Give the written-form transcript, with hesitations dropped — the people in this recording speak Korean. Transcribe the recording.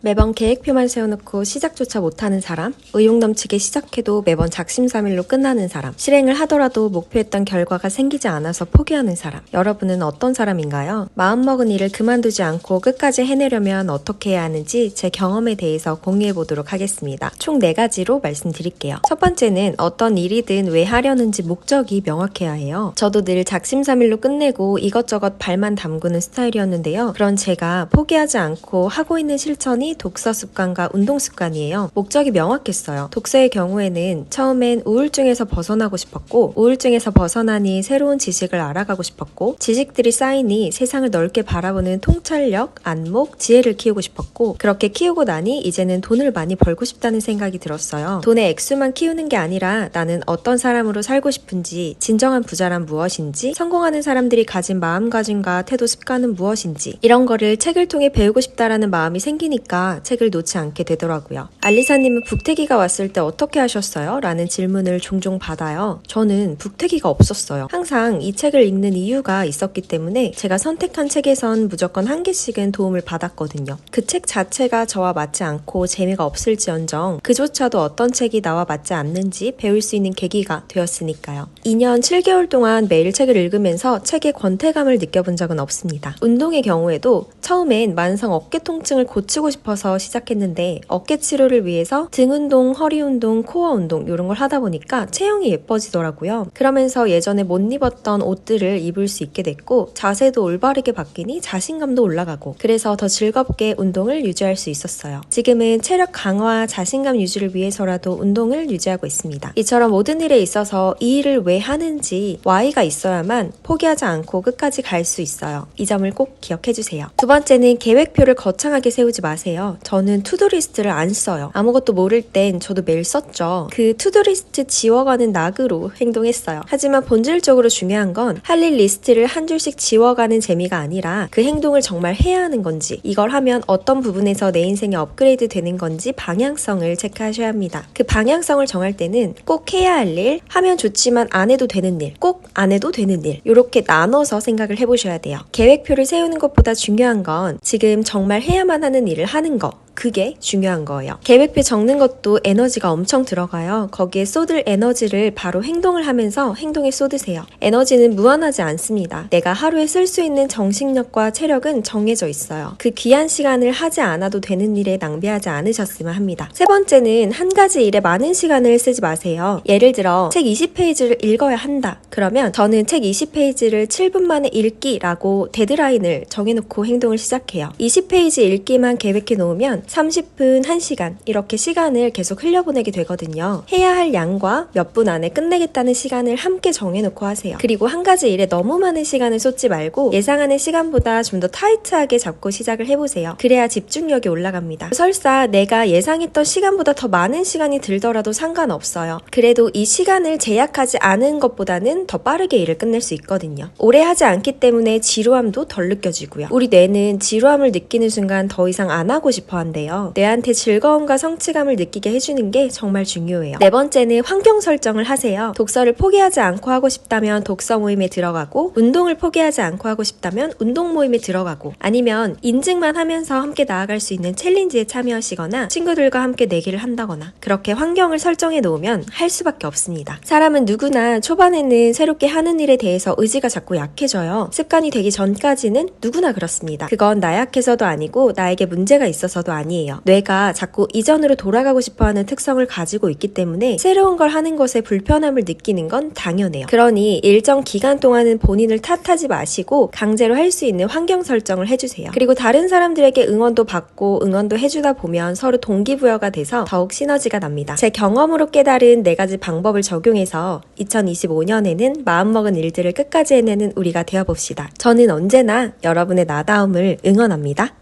매번 계획표만 세워놓고 시작조차 못하는 사람, 의욕 넘치게 시작해도 매번 작심삼일로 끝나는 사람, 실행을 하더라도 목표했던 결과가 생기지 않아서 포기하는 사람. 여러분은 어떤 사람인가요? 마음먹은 일을 그만두지 않고 끝까지 해내려면 어떻게 해야 하는지 제 경험에 대해서 공유해보도록 하겠습니다. 총 4가지로 말씀드릴게요. 첫 번째는 어떤 일이든 왜 하려는지 목적이 명확해야 해요. 저도 늘 작심삼일로 끝내고 이것저것 발만 담그는 스타일이었는데요. 그런 제가 포기하지 않고 하고 있는 실천이 독서 습관과 운동 습관이에요. 목적이 명확했어요. 독서의 경우에는 처음엔 우울증에서 벗어나고 싶었고, 우울증에서 벗어나니 새로운 지식을 알아가고 싶었고, 지식들이 쌓이니 세상을 넓게 바라보는 통찰력, 안목, 지혜를 키우고 싶었고, 그렇게 키우고 나니 이제는 돈을 많이 벌고 싶다는 생각이 들었어요. 돈의 액수만 키우는 게 아니라 나는 어떤 사람으로 살고 싶은지, 진정한 부자란 무엇인지, 성공하는 사람들이 가진 마음가짐과 태도 습관은 무엇인지, 이런 거를 책을 통해 배우고 싶다라는 마음이 생기니까 책을 놓지 않게 되더라고요. 알리사님은 북태기가 왔을 때 어떻게 하셨어요? 라는 질문을 종종 받아요. 저는 북태기가 없었어요. 항상 이 책을 읽는 이유가 있었기 때문에 제가 선택한 책에선 무조건 한 개씩은 도움을 받았거든요. 그 책 자체가 저와 맞지 않고 재미가 없을지언정 그조차도 어떤 책이 나와 맞지 않는지 배울 수 있는 계기가 되었으니까요. 2년 7개월 동안 매일 책을 읽으면서 책의 권태감을 느껴본 적은 없습니다. 운동의 경우에도 처음엔 만성 어깨 통증을 고치고 싶어서 시작했는데 어깨 치료를 위해서 등 운동, 허리 운동, 코어 운동 이런 걸 하다 보니까 체형이 예뻐지더라고요. 그러면서 예전에 못 입었던 옷들을 입을 수 있게 됐고 자세도 올바르게 바뀌니 자신감도 올라가고 그래서 더 즐겁게 운동을 유지할 수 있었어요. 지금은 체력 강화, 자신감 유지를 위해서라도 운동을 유지하고 있습니다. 이처럼 모든 일에 있어서 이 일을 왜 하는지 why가 있어야만 포기하지 않고 끝까지 갈 수 있어요. 이 점을 꼭 기억해주세요. 두 번째는 계획표를 거창하게 세우지 마세요. 저는 투두리스트를 안 써요. 아무것도 모를 땐 저도 매일 썼죠. 그 투두리스트 지워가는 낙으로 행동했어요. 하지만 본질적으로 중요한 건 할 일 리스트를 한 줄씩 지워가는 재미가 아니라 그 행동을 정말 해야 하는 건지, 이걸 하면 어떤 부분에서 내 인생이 업그레이드 되는 건지 방향성을 체크하셔야 합니다. 그 방향성을 정할 때는 꼭 해야 할 일, 하면 좋지만 안 해도 되는 일, 꼭 안 해도 되는 일, 이렇게 나눠서 생각을 해보셔야 돼요. 계획표를 세우는 것보다 중요한 건 지금 정말 해야만 하는 일을 하는 거, 그게 중요한 거예요. 계획표 적는 것도 에너지가 엄청 들어가요. 거기에 쏟을 에너지를 바로 행동을 하면서 행동에 쏟으세요. 에너지는 무한하지 않습니다. 내가 하루에 쓸 수 있는 정신력과 체력은 정해져 있어요. 그 귀한 시간을 하지 않아도 되는 일에 낭비하지 않으셨으면 합니다. 세 번째는 한 가지 일에 많은 시간을 쓰지 마세요. 예를 들어 책 20페이지를 읽어야 한다. 그러면 저는 책 20페이지를 7분 만에 읽기라고 데드라인을 정해놓고 행동을 시작해요. 20페이지 읽기만 계획해 놓으면 30분, 1시간 이렇게 시간을 계속 흘려보내게 되거든요. 해야 할 양과 몇 분 안에 끝내겠다는 시간을 함께 정해놓고 하세요. 그리고 한 가지 일에 너무 많은 시간을 쏟지 말고 예상하는 시간보다 좀 더 타이트하게 잡고 시작을 해보세요. 그래야 집중력이 올라갑니다. 설사 내가 예상했던 시간보다 더 많은 시간이 들더라도 상관없어요. 그래도 이 시간을 제약하지 않은 것보다는 더 빠르게 일을 끝낼 수 있거든요. 오래 하지 않기 때문에 지루함도 덜 느껴지고요. 우리 뇌는 지루함을 느끼는 순간 더 이상 안 하고 싶어 한대요. 뇌한테 즐거움과 성취감을 느끼게 해주는 게 정말 중요해요. 네 번째는 환경 설정을 하세요. 독서를 포기하지 않고 하고 싶다면 독서 모임에 들어가고, 운동을 포기하지 않고 하고 싶다면 운동 모임에 들어가고, 아니면 인증만 하면서 함께 나아갈 수 있는 챌린지에 참여하시거나 친구들과 함께 내기를 한다거나, 그렇게 환경을 설정해 놓으면 할 수밖에 없습니다. 사람은 누구나 초반에는 새롭게 하는 일에 대해서 의지가 자꾸 약해져요. 습관이 되기 전까지는 누구나 그렇습니다. 그건 나약해서도 아니고 나에게 문제가 있어서도 아니에요. 뇌가 자꾸 이전으로 돌아가고 싶어하는 특성을 가지고 있기 때문에 새로운 걸 하는 것에 불편함을 느끼는 건 당연해요. 그러니 일정 기간 동안은 본인을 탓하지 마시고 강제로 할 수 있는 환경 설정을 해주세요. 그리고 다른 사람들에게 응원도 받고 응원도 해주다 보면 서로 동기부여가 돼서 더욱 시너지가 납니다. 제 경험으로 깨달은 4가지 방법을 적용해서 2025년에는 마음먹은 일들을 끝까지 해내는 우리가 되어봅시다. 저는 언제나 여러분의 나다움을 응원합니다.